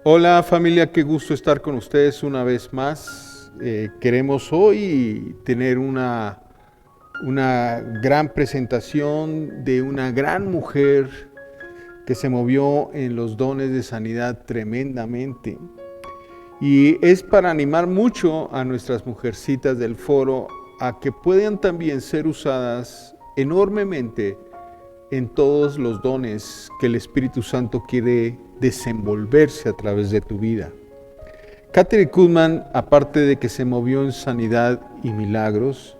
Hola familia, qué gusto estar con ustedes una vez más. Queremos hoy tener una gran presentación de una gran mujer que se movió en los dones de sanidad tremendamente. Y es para animar mucho a nuestras mujercitas del foro a que puedan también ser usadas enormemente en todos los dones que el Espíritu Santo quiere desenvolverse a través de tu vida. Kathryn Kuhlman, aparte de que se movió en sanidad y milagros,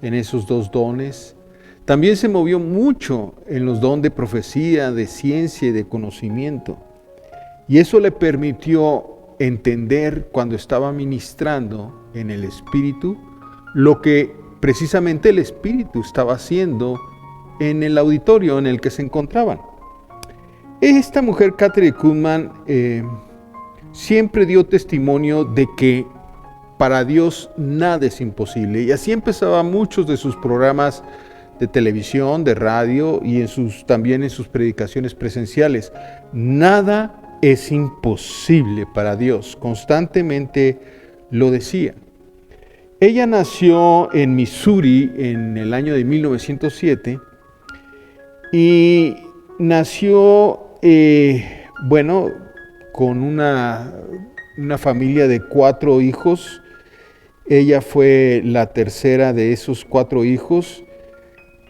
en esos dos dones, también se movió mucho en los dones de profecía, de ciencia y de conocimiento. Y eso le permitió entender cuando estaba ministrando en el Espíritu lo que precisamente el Espíritu estaba haciendo en el auditorio en el que se encontraban. Esta mujer, Kathryn Kuhlman, siempre dio testimonio de que para Dios nada es imposible. Y así empezaba muchos de sus programas de televisión, de radio y también en sus predicaciones presenciales. Nada es imposible para Dios. Constantemente lo decía. Ella nació en Missouri en el año de 1907 y nació, con una familia de 4 hijos. Ella fue la tercera de esos 4 hijos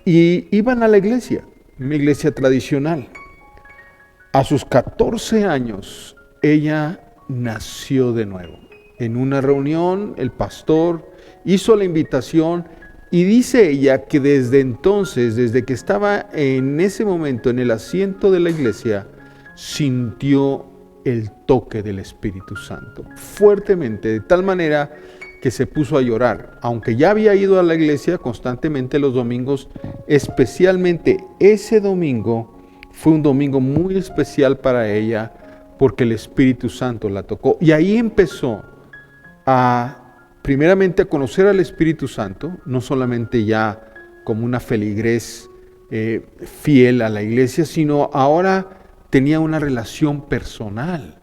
y iban a la iglesia, una iglesia tradicional. A sus 14 años, ella nació de nuevo. En una reunión, el pastor hizo la invitación y dice ella que desde entonces, desde que estaba en ese momento en el asiento de la iglesia, sintió el toque del Espíritu Santo fuertemente, de tal manera que se puso a llorar. Aunque ya había ido a la iglesia constantemente los domingos, especialmente ese domingo fue un domingo muy especial para ella porque el Espíritu Santo la tocó. Y ahí empezó primeramente a conocer al Espíritu Santo, no solamente ya como una feligrés fiel a la iglesia, sino ahora tenía una relación personal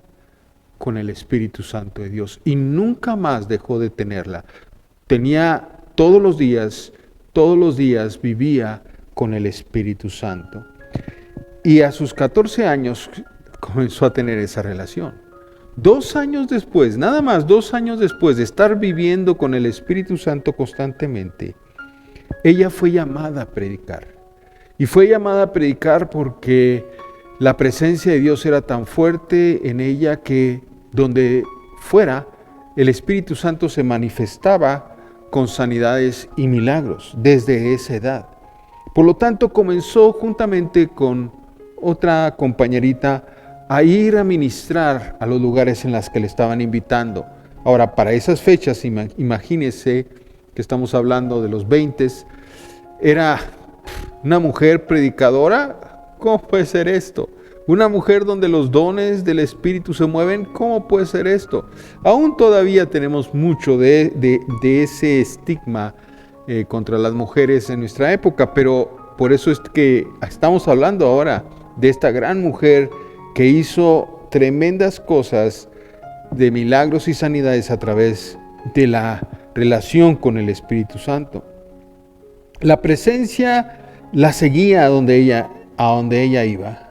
con el Espíritu Santo de Dios y nunca más dejó de tenerla. Tenía todos los días vivía con el Espíritu Santo. Y a sus 14 años comenzó a tener esa relación. 2 años después, nada más 2 años después de estar viviendo con el Espíritu Santo constantemente, ella fue llamada a predicar. Y fue llamada a predicar porque la presencia de Dios era tan fuerte en ella que donde fuera, el Espíritu Santo se manifestaba con sanidades y milagros desde esa edad. Por lo tanto, comenzó juntamente con otra compañerita a ir a ministrar a los lugares en los que le estaban invitando. Ahora, para esas fechas, imagínense que estamos hablando de los 20s, era una mujer predicadora. ¿Cómo puede ser esto? Una mujer donde los dones del Espíritu se mueven. ¿Cómo puede ser esto? Aún todavía tenemos mucho de ese estigma contra las mujeres en nuestra época, pero por eso es que estamos hablando ahora de esta gran mujer que hizo tremendas cosas de milagros y sanidades a través de la relación con el Espíritu Santo. La presencia la seguía a donde ella iba.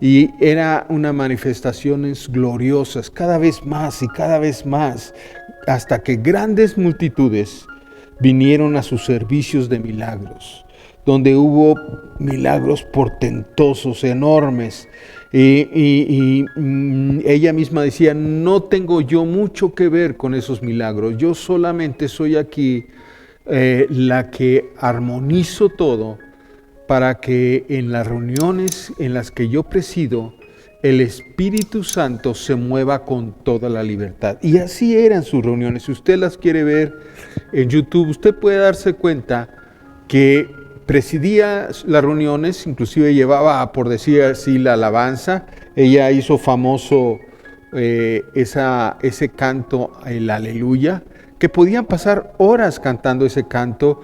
Y era una manifestaciones gloriosas, cada vez más y cada vez más, hasta que grandes multitudes vinieron a sus servicios de milagros, donde hubo milagros portentosos, enormes. Y ella misma decía, no tengo yo mucho que ver con esos milagros, yo solamente soy aquí la que armonizo todo, para que en las reuniones en las que yo presido, el Espíritu Santo se mueva con toda la libertad. Y así eran sus reuniones. Si usted las quiere ver en YouTube, usted puede darse cuenta que presidía las reuniones, inclusive llevaba, por decir así, la alabanza. Ella hizo famoso ese canto, el Aleluya, que podían pasar horas cantando ese canto,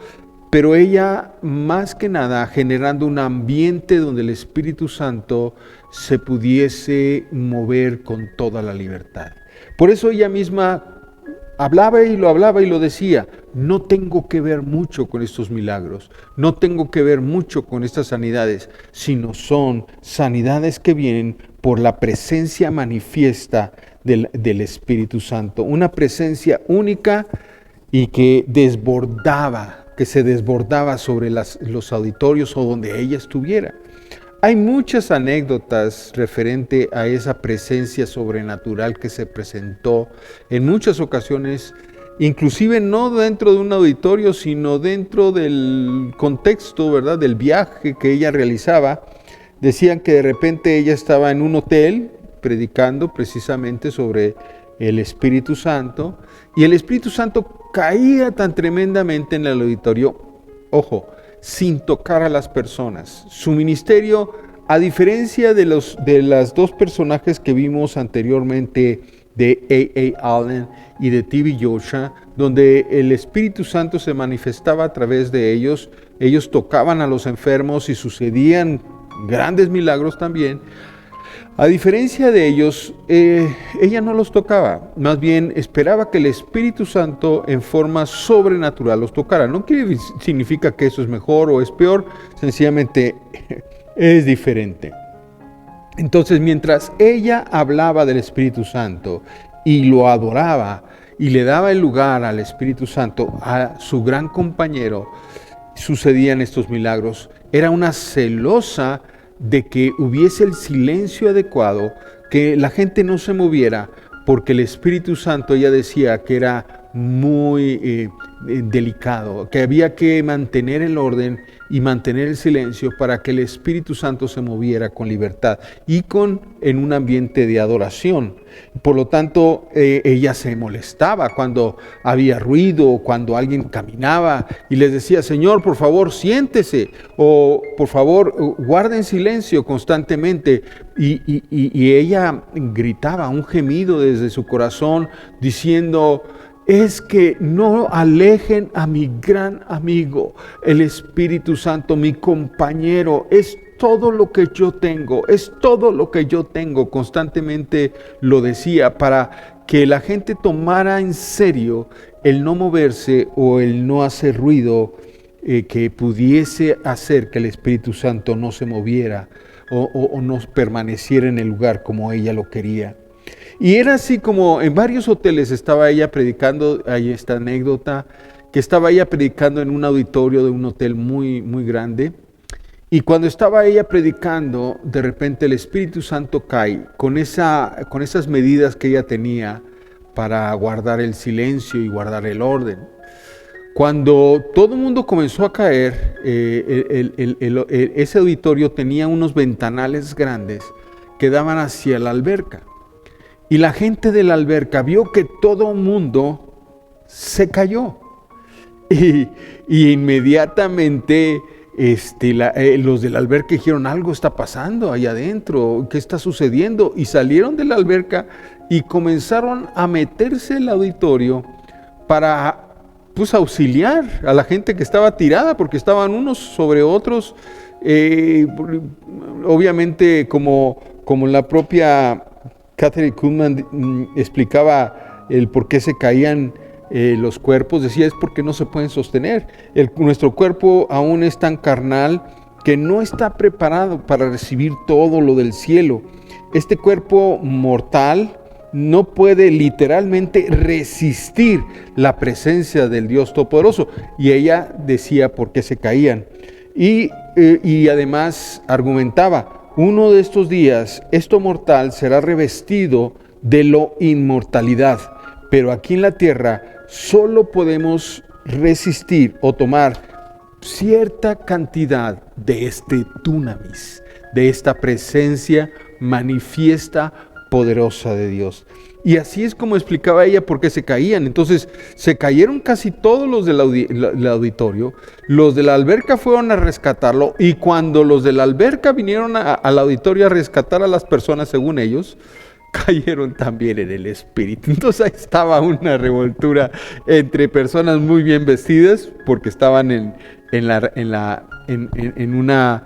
pero ella más que nada generando un ambiente donde el Espíritu Santo se pudiese mover con toda la libertad. Por eso ella misma hablaba y lo decía: no tengo que ver mucho con estos milagros, no tengo que ver mucho con estas sanidades, sino son sanidades que vienen por la presencia manifiesta del Espíritu Santo, una presencia única y que se desbordaba sobre los auditorios o donde ella estuviera. Hay muchas anécdotas referente a esa presencia sobrenatural que se presentó en muchas ocasiones, inclusive no dentro de un auditorio, sino dentro del contexto, ¿verdad?, del viaje que ella realizaba. Decían que de repente ella estaba en un hotel predicando precisamente sobre el Espíritu Santo, y el Espíritu Santo caía tan tremendamente en el auditorio, ojo, sin tocar a las personas. Su ministerio, a diferencia de las dos personajes que vimos anteriormente, de A.A. Allen y de T.B. Joshua, donde el Espíritu Santo se manifestaba a través de ellos tocaban a los enfermos y sucedían grandes milagros también. A diferencia de ellos, ella no los tocaba, más bien esperaba que el Espíritu Santo en forma sobrenatural los tocara. No significa que eso es mejor o es peor, sencillamente es diferente. Entonces, mientras ella hablaba del Espíritu Santo y lo adoraba y le daba el lugar al Espíritu Santo, a su gran compañero, sucedían estos milagros. Era una celosa de que hubiese el silencio adecuado, que la gente no se moviera, porque el Espíritu Santo, ella decía que era muy delicado, que había que mantener el orden y mantener el silencio para que el Espíritu Santo se moviera con libertad y en un ambiente de adoración. Por lo tanto, ella se molestaba cuando había ruido, cuando alguien caminaba y les decía: Señor, por favor, siéntese, o por favor, guarden silencio constantemente. Y ella gritaba un gemido desde su corazón diciendo: es que no alejen a mi gran amigo, el Espíritu Santo, mi compañero, es todo lo que yo tengo, es todo lo que yo tengo. Constantemente lo decía para que la gente tomara en serio el no moverse o el no hacer ruido que pudiese hacer que el Espíritu Santo no se moviera o no permaneciera en el lugar como ella lo quería. Y era así como en varios hoteles estaba ella predicando. Hay esta anécdota que estaba ella predicando en un auditorio de un hotel muy, muy grande. Y cuando estaba ella predicando, de repente el Espíritu Santo cae con esas medidas que ella tenía para guardar el silencio y guardar el orden. Cuando todo el mundo comenzó a caer, ese auditorio tenía unos ventanales grandes que daban hacia la alberca. Y la gente de la alberca vio que todo el mundo se cayó. Y inmediatamente los de la alberca dijeron: algo está pasando allá adentro, ¿qué está sucediendo? Y salieron de la alberca y comenzaron a meterse en el auditorio para auxiliar a la gente que estaba tirada, porque estaban unos sobre otros. Obviamente, como la propia Kathryn Kuhlman explicaba el por qué se caían los cuerpos, decía: es porque no se pueden sostener. Nuestro cuerpo aún es tan carnal que no está preparado para recibir todo lo del cielo. Este cuerpo mortal no puede literalmente resistir la presencia del Dios Todopoderoso. Y ella decía por qué se caían. Y además argumentaba: uno de estos días, esto mortal será revestido de lo inmortalidad, pero aquí en la tierra solo podemos resistir o tomar cierta cantidad de este dunamis, de esta presencia manifiesta, poderosa de Dios. Y así es como explicaba ella por qué se caían. Entonces se cayeron casi todos los del auditorio. Los de la alberca fueron a rescatarlo, y cuando los de la alberca vinieron al auditorio a rescatar a las personas, según ellos, cayeron también en el espíritu. Entonces ahí estaba una revoltura entre personas muy bien vestidas, porque estaban en una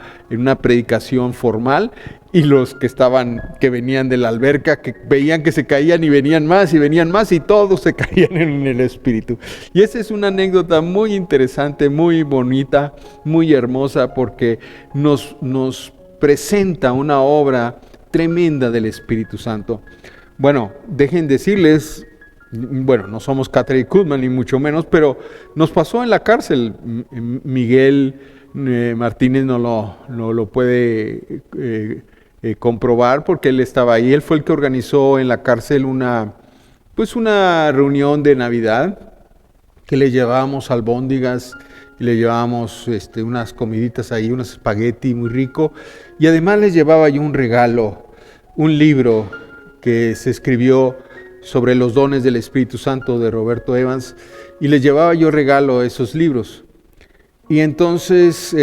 predicación formal, y los que venían de la alberca, que veían que se caían y venían más y todos se caían en el Espíritu. Y esa es una anécdota muy interesante, muy bonita, muy hermosa, porque nos presenta una obra tremenda del Espíritu Santo. Bueno, dejen decirles, no somos Kathryn Kuhlman ni mucho menos, pero nos pasó en la cárcel. Miguel Martínez no lo puede comprobar porque él estaba ahí. Él fue el que organizó en la cárcel una reunión de Navidad que le llevábamos albóndigas y le llevábamos unas comiditas ahí, unos espagueti muy rico, y además les llevaba yo un regalo, un libro que se escribió sobre los dones del Espíritu Santo de Roberto Evans, y les llevaba yo regalo esos libros. Y entonces,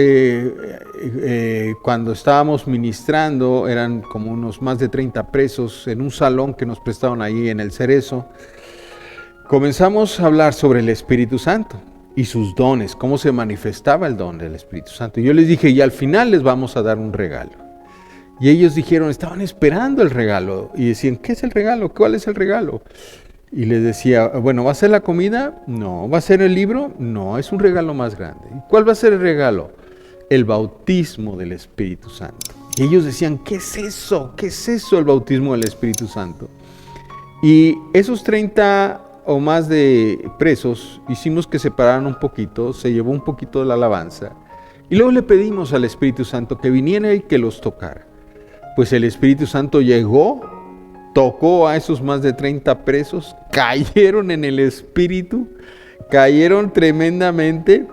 cuando estábamos ministrando, eran como unos más de 30 presos en un salón que nos prestaron ahí en el Cerezo, comenzamos a hablar sobre el Espíritu Santo y sus dones, cómo se manifestaba el don del Espíritu Santo. Y yo les dije, y al final les vamos a dar un regalo. Y ellos dijeron, estaban esperando el regalo, y decían, ¿qué es el regalo? ¿Cuál es el regalo? Y les decía, bueno, ¿va a ser la comida? No. ¿Va a ser el libro? No, es un regalo más grande. ¿Cuál va a ser el regalo? El bautismo del Espíritu Santo. Y ellos decían, ¿qué es eso? ¿Qué es eso, el bautismo del Espíritu Santo? Y esos 30 o más de presos hicimos que se pararan un poquito, se llevó un poquito de la alabanza, y luego le pedimos al Espíritu Santo que viniera y que los tocara. Pues el Espíritu Santo llegó, tocó a esos más de 30 presos, cayeron en el Espíritu, cayeron tremendamente,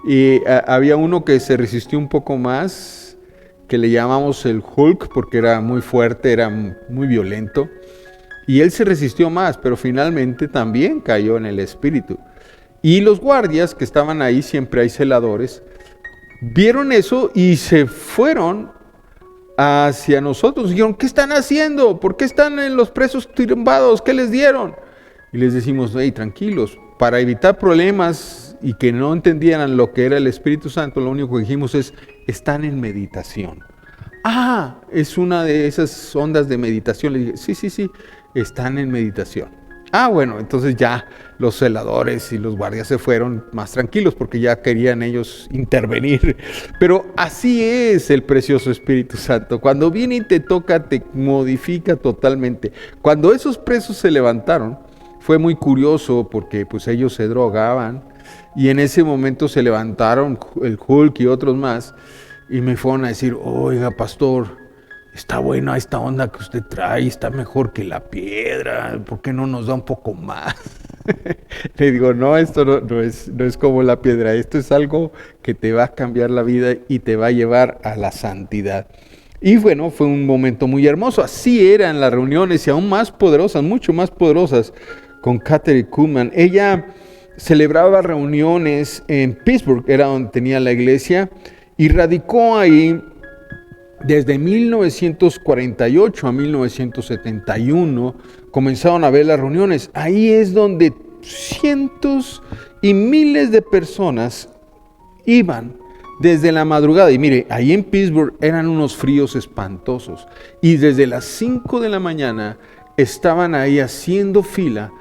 y había uno que se resistió un poco más, que le llamamos el Hulk, porque era muy fuerte, era muy violento, y él se resistió más, pero finalmente también cayó en el Espíritu. Y los guardias que estaban ahí, siempre hay celadores, vieron eso y se fueron hacia nosotros. Dijeron, ¿qué están haciendo? ¿Por qué están en los presos tumbados? ¿Qué les dieron? Y les decimos, hey, tranquilos, para evitar problemas y que no entendieran lo que era el Espíritu Santo, lo único que dijimos es, están en meditación. Ah, es una de esas ondas de meditación. Le dije, sí, están en meditación. Ah, bueno, entonces ya los celadores y los guardias se fueron más tranquilos porque ya querían ellos intervenir. Pero así es el precioso Espíritu Santo. Cuando viene y te toca, te modifica totalmente. Cuando esos presos se levantaron, fue muy curioso porque pues ellos se drogaban y en ese momento se levantaron el Hulk y otros más y me fueron a decir, oiga, pastor, está buena esta onda que usted trae, está mejor que la piedra, ¿por qué no nos da un poco más? Le digo, no, esto no es como la piedra, esto es algo que te va a cambiar la vida y te va a llevar a la santidad. Y bueno, fue un momento muy hermoso, así eran las reuniones y aún más poderosas, mucho más poderosas con Kathryn Kuhlman. Ella celebraba reuniones en Pittsburgh, era donde tenía la iglesia, y radicó ahí desde 1948 a 1971, comenzaron a ver las reuniones. Ahí es donde cientos y miles de personas iban desde la madrugada. Y mire, ahí en Pittsburgh eran unos fríos espantosos. Y desde las 5 de la mañana estaban ahí haciendo fila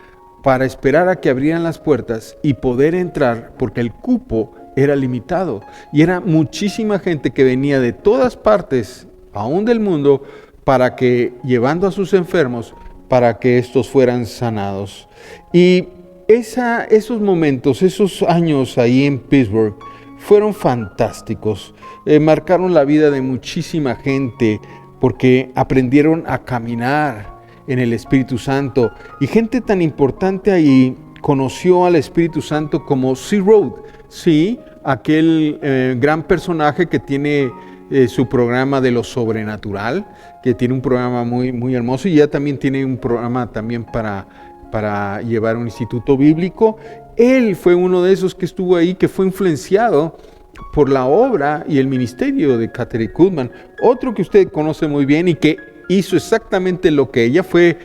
para esperar a que abrieran las puertas y poder entrar, porque el cupo era limitado y era muchísima gente que venía de todas partes, aún del mundo, para que, llevando a sus enfermos, para que estos fueran sanados. Y esos momentos, esos años ahí en Pittsburgh fueron fantásticos, marcaron la vida de muchísima gente porque aprendieron a caminar en el Espíritu Santo, y gente tan importante ahí conoció al Espíritu Santo como C-Road. Sí, aquel gran personaje que tiene su programa de lo sobrenatural, que tiene un programa muy, muy hermoso, y ya también tiene un programa también para llevar un instituto bíblico. Él fue uno de esos que estuvo ahí, que fue influenciado por la obra y el ministerio de Kathryn Kuhlman. Otro que usted conoce muy bien y que hizo exactamente lo que ella fue,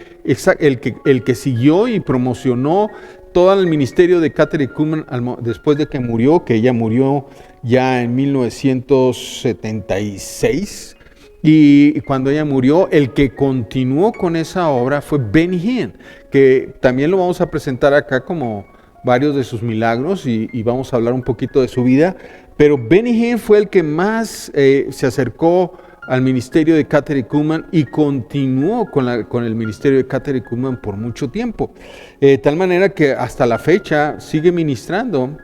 el que siguió y promocionó todo el ministerio de Kathryn Kuhlman después de que murió, que ella murió ya en 1976, Y cuando ella murió, el que continuó con esa obra fue Benny Hinn, que también lo vamos a presentar acá como varios de sus milagros y vamos a hablar un poquito de su vida. Pero Benny Hinn fue el que más se acercó al ministerio de Kathryn Kuhlman y continuó con el ministerio de Kathryn Kuhlman por mucho tiempo. De tal manera que hasta la fecha sigue ministrando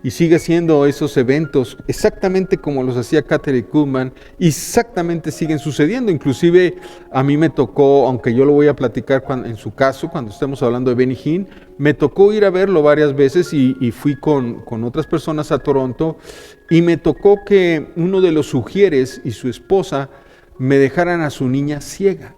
y sigue haciendo esos eventos exactamente como los hacía Kathryn Kuhlman, y exactamente siguen sucediendo. Inclusive a mí me tocó, aunque yo lo voy a platicar en su caso, cuando estemos hablando de Benny Hinn, me tocó ir a verlo varias veces y fui con otras personas a Toronto, y me tocó que uno de los sugieres y su esposa me dejaran a su niña ciega.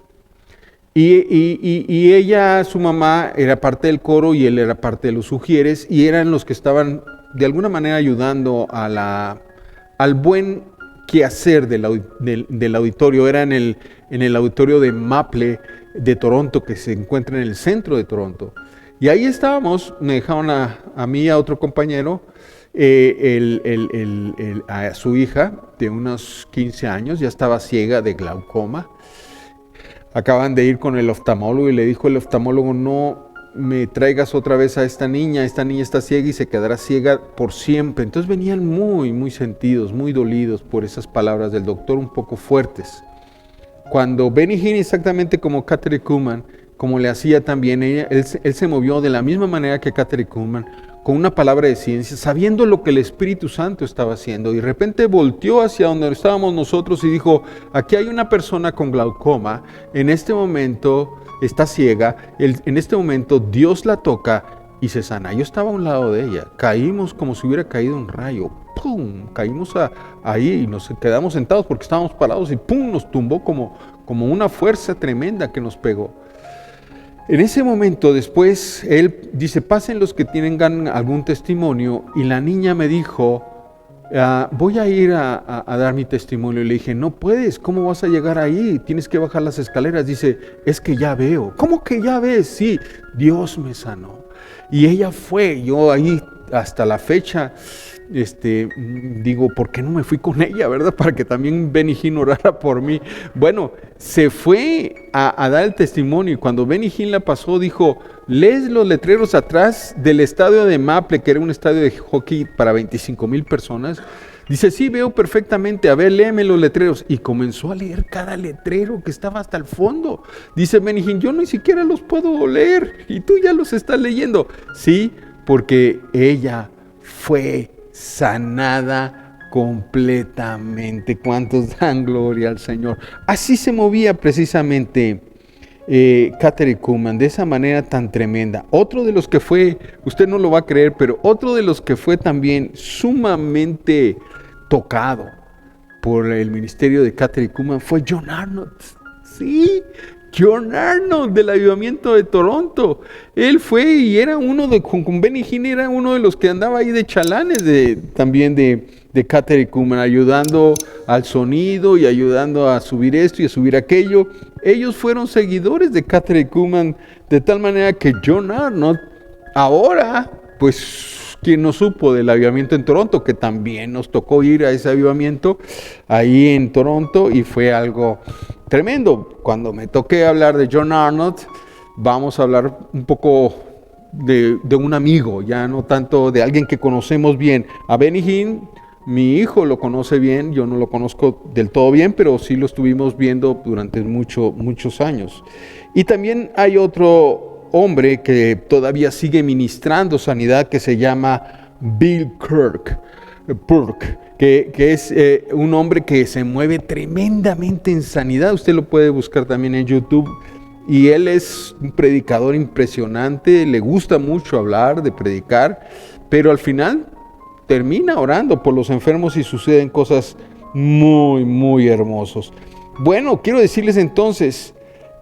Y ella, su mamá, era parte del coro y él era parte de los sugieres, y eran los que estaban de alguna manera ayudando al buen quehacer del auditorio. Era en el auditorio de Maple de Toronto, que se encuentra en el centro de Toronto. Y ahí estábamos, me dejaron a mí y a otro compañero, a su hija de unos 15 años, ya estaba ciega de glaucoma. Acaban de ir con el oftalmólogo y le dijo el oftalmólogo: no me traigas otra vez a esta niña está ciega y se quedará ciega por siempre. Entonces venían muy, muy sentidos, muy dolidos por esas palabras del doctor, un poco fuertes. Cuando Benny Hinn, exactamente como Kathryn Kuhlman, como le hacía también ella, él se movió de la misma manera que Kathryn Kuhlman, con una palabra de ciencia, sabiendo lo que el Espíritu Santo estaba haciendo, y de repente volteó hacia donde estábamos nosotros y dijo: aquí hay una persona con glaucoma, en este momento está ciega, en este momento Dios la toca y se sana. Yo estaba a un lado de ella, caímos como si hubiera caído un rayo, ¡pum! Caímos ahí y nos quedamos sentados porque estábamos parados y ¡pum! Nos tumbó como una fuerza tremenda que nos pegó. En ese momento después él dice: pasen los que tengan algún testimonio, y la niña me dijo: voy a ir a dar mi testimonio. Y le dije: no puedes, ¿cómo vas a llegar ahí? Tienes que bajar las escaleras. Dice: es que ya veo. ¿Cómo que ya ves? Sí, Dios me sanó. Y ella fue. Yo ahí hasta la fecha digo: ¿por qué no me fui con ella, verdad? Para que también Benny Hinn orara por mí. Bueno, se fue a dar el testimonio, y cuando Benny Hinn la pasó, dijo: lees los letreros atrás del estadio de Maple, que era un estadio de hockey para 25,000 personas. Dice: sí, veo perfectamente, a ver, léeme los letreros. Y comenzó a leer cada letrero que estaba hasta el fondo. Dice Benny Hinn: yo ni siquiera los puedo leer, y tú ya los estás leyendo. Sí, porque ella fue sanada completamente. ¿Cuántos dan gloria al Señor? Así se movía precisamente Kathryn Kuhlman, de esa manera tan tremenda. Otro de los que fue, usted no lo va a creer, pero otro de los que fue también sumamente tocado por el ministerio de Kathryn Kuhlman fue John Arnott. Sí, John Arnott, del Avivamiento de Toronto. Él fue y era uno con Benny Hinn, era uno de los que andaba ahí de chalanes también de Kathryn Kuhlman, ayudando al sonido y ayudando a subir esto y a subir aquello. Ellos fueron seguidores de Kathryn Kuhlman, de tal manera que John Arnott, ahora, pues, quien no supo del avivamiento en Toronto, que también nos tocó ir a ese avivamiento ahí en Toronto, y fue algo tremendo. Cuando me toqué hablar de John Arnott, vamos a hablar un poco de un amigo, ya no tanto de alguien que conocemos bien. A Benny Hinn, mi hijo lo conoce bien, yo no lo conozco del todo bien, pero sí lo estuvimos viendo durante muchos años. Y también hay otro hombre que todavía sigue ministrando sanidad, que se llama Bill Burke, que es un hombre que se mueve tremendamente en sanidad. Usted lo puede buscar también en YouTube. Y él es un predicador impresionante, le gusta mucho hablar, de predicar, pero al final termina orando por los enfermos y suceden cosas muy, muy hermosas. Bueno, quiero decirles entonces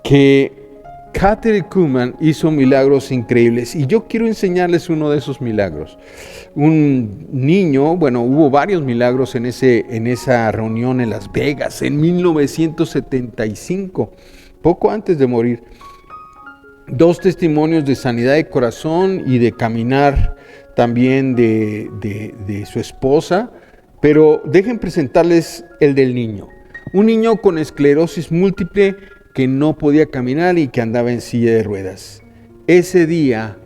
que Kathryn Kuhlman hizo milagros increíbles, y yo quiero enseñarles uno de esos milagros. Un niño, bueno, hubo varios milagros en esa reunión en Las Vegas en 1975, poco antes de morir. 2 testimonios de sanidad de corazón y de caminar también de su esposa, pero dejen presentarles el del niño. Un niño con esclerosis múltiple que no podía caminar y que andaba en silla de ruedas. Ese día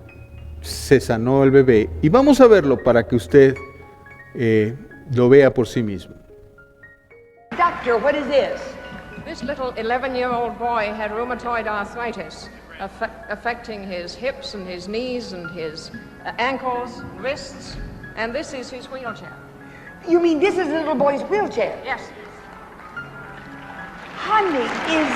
se sanó el bebé y vamos a verlo para que usted lo vea por sí mismo. Doctor, what is this? This little 11-year-old boy had rheumatoid arthritis affecting his hips and his knees and his ankles, wrists, and this is his wheelchair. You mean this is the little boy's wheelchair? Yes. Honey, is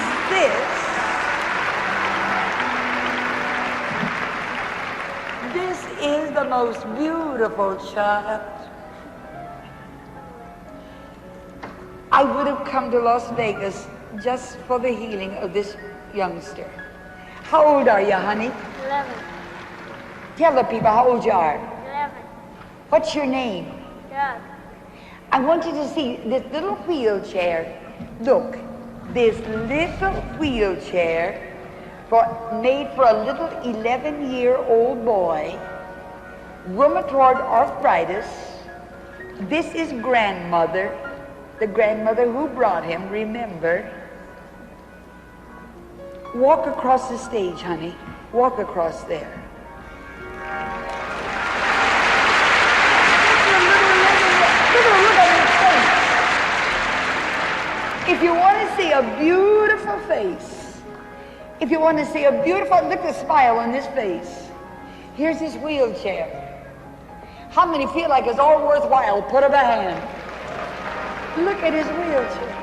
this is the most beautiful child. I would have come to Las Vegas just for the healing of this youngster. How old are you, honey? 11. Tell the people how old you are. 11. What's your name? Doug. I want you to see this little wheelchair. Look, this little wheelchair made for a little 11-year-old boy, rheumatoid arthritis. This is grandmother, the grandmother who brought him, remember. Walk across the stage, honey. Walk across there. Look at his face. If you want to see a beautiful face, if you want to see a beautiful, look at the smile on this face. Here's his wheelchair. How many feel like it's all worthwhile? Put up a hand. Look at his wheelchair.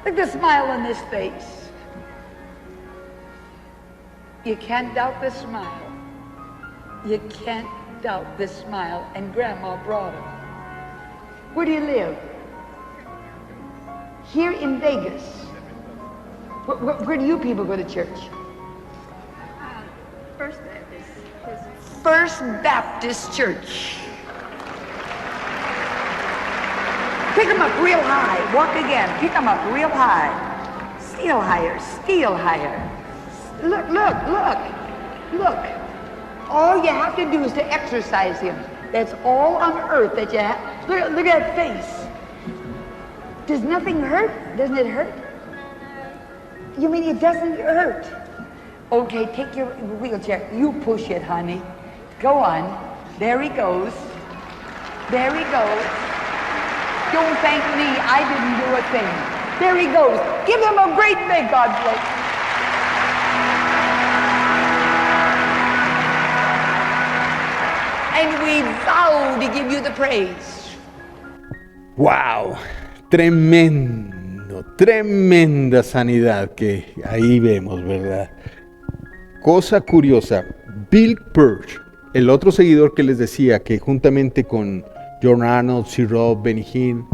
Look at the smile on this face. You can't doubt the smile. You can't doubt the smile. And Grandma brought him. Where do you live? Here in Vegas. Where do you people go to church? First Baptist. First Baptist Church. Pick them up real high. Walk again. Pick them up real high. Still higher. Still higher. Look, look, look. Look. All you have to do is to exercise him. That's all on earth that you have. Look at that face. Does nothing hurt? Doesn't it hurt? You mean it doesn't hurt? Okay, take your wheelchair. You push it, honey. Go on. There he goes. There he goes. Don't thank me. I didn't do a thing. There he goes. Give him a great big God bless. And we vow to give you the praise. ¡Wow! Tremendo, tremenda sanidad que ahí vemos, ¿verdad? Cosa curiosa, Bill Birch, el otro seguidor que les decía que juntamente con John Arnold, C. Rob, Benny Hinn,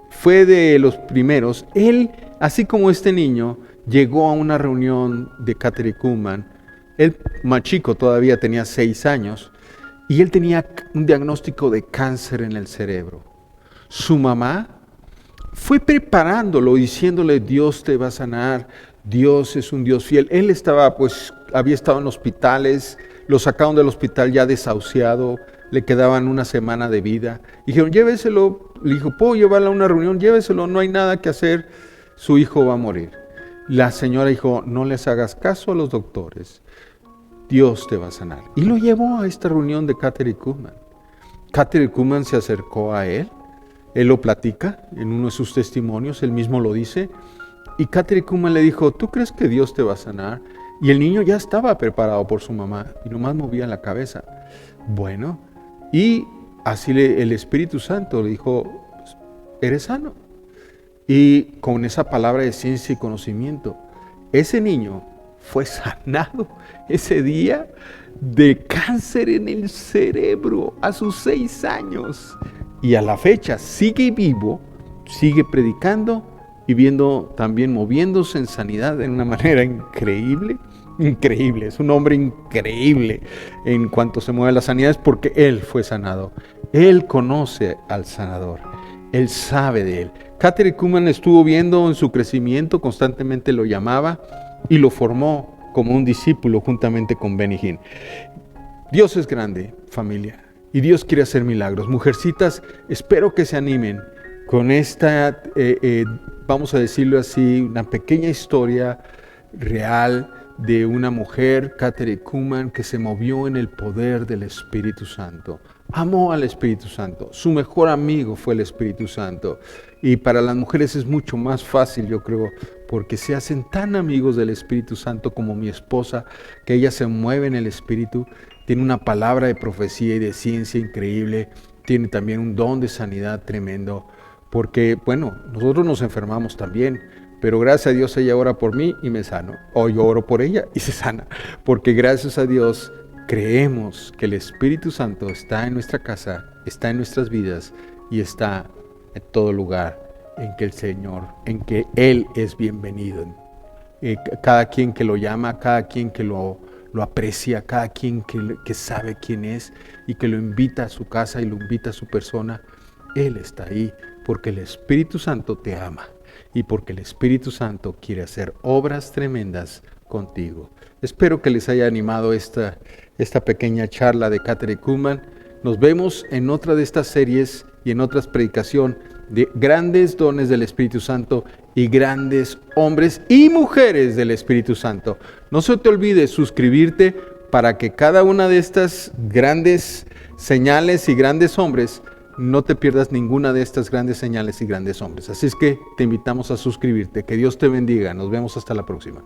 fue de los primeros. Él, así como este niño, llegó a una reunión de Kathryn Kuhlman. Él, más chico, todavía tenía 6 años, y él tenía un diagnóstico de cáncer en el cerebro. Su mamá fue preparándolo, diciéndole: Dios te va a sanar, Dios es un Dios fiel. Él había estado en hospitales, lo sacaron del hospital ya desahuciado, le quedaban una semana de vida. Dijeron: lléveselo. Le dijo: ¿puedo llevarla a una reunión? Lléveselo, no hay nada que hacer, su hijo va a morir. La señora dijo: no les hagas caso a los doctores, Dios te va a sanar. Y lo llevó a esta reunión de Kathryn Kuhlman. Kathryn Kuhlman se acercó a él lo platica en uno de sus testimonios, él mismo lo dice, y Kathryn Kuhlman le dijo: ¿tú crees que Dios te va a sanar? Y el niño ya estaba preparado por su mamá y nomás movía la cabeza. Bueno, y así el Espíritu Santo le dijo: eres sano. Y con esa palabra de ciencia y conocimiento, ese niño fue sanado ese día de cáncer en el cerebro a sus 6 años. Y a la fecha sigue vivo, sigue predicando y viendo también moviéndose en sanidad de una manera increíble. Increíble, es un hombre increíble en cuanto se mueve las sanidades, porque él fue sanado. Él conoce al sanador, él sabe de él. Kathryn Kuhlman estuvo viendo en su crecimiento, constantemente lo llamaba y lo formó como un discípulo juntamente con Benny Hinn. Dios es grande, familia, y Dios quiere hacer milagros. Mujercitas, espero que se animen con esta, vamos a decirlo así, una pequeña historia real de una mujer, Kathryn Kuhlman, que se movió en el poder del Espíritu Santo. Amó al Espíritu Santo. Su mejor amigo fue el Espíritu Santo. Y para las mujeres es mucho más fácil, yo creo, porque se hacen tan amigos del Espíritu Santo como mi esposa, que ella se mueve en el Espíritu, tiene una palabra de profecía y de ciencia increíble, tiene también un don de sanidad tremendo, porque, bueno, nosotros nos enfermamos también, pero gracias a Dios ella ora por mí y me sano, o yo oro por ella y se sana, porque gracias a Dios creemos que el Espíritu Santo está en nuestra casa, está en nuestras vidas y está en todo lugar en que el Señor, en que Él es bienvenido. Cada quien que lo llama, cada quien que lo aprecia, cada quien que sabe quién es y que lo invita a su casa y lo invita a su persona, Él está ahí porque el Espíritu Santo te ama y porque el Espíritu Santo quiere hacer obras tremendas contigo. Espero que les haya animado esta pequeña charla de Kathryn Kuhlman. Nos vemos en otra de estas series y en otras predicaciones de grandes dones del Espíritu Santo y grandes hombres y mujeres del Espíritu Santo. No se te olvide suscribirte para que cada una de estas grandes señales y grandes hombres no te pierdas ninguna de estas grandes señales y grandes hombres. Así es que te invitamos a suscribirte. Que Dios te bendiga. Nos vemos hasta la próxima.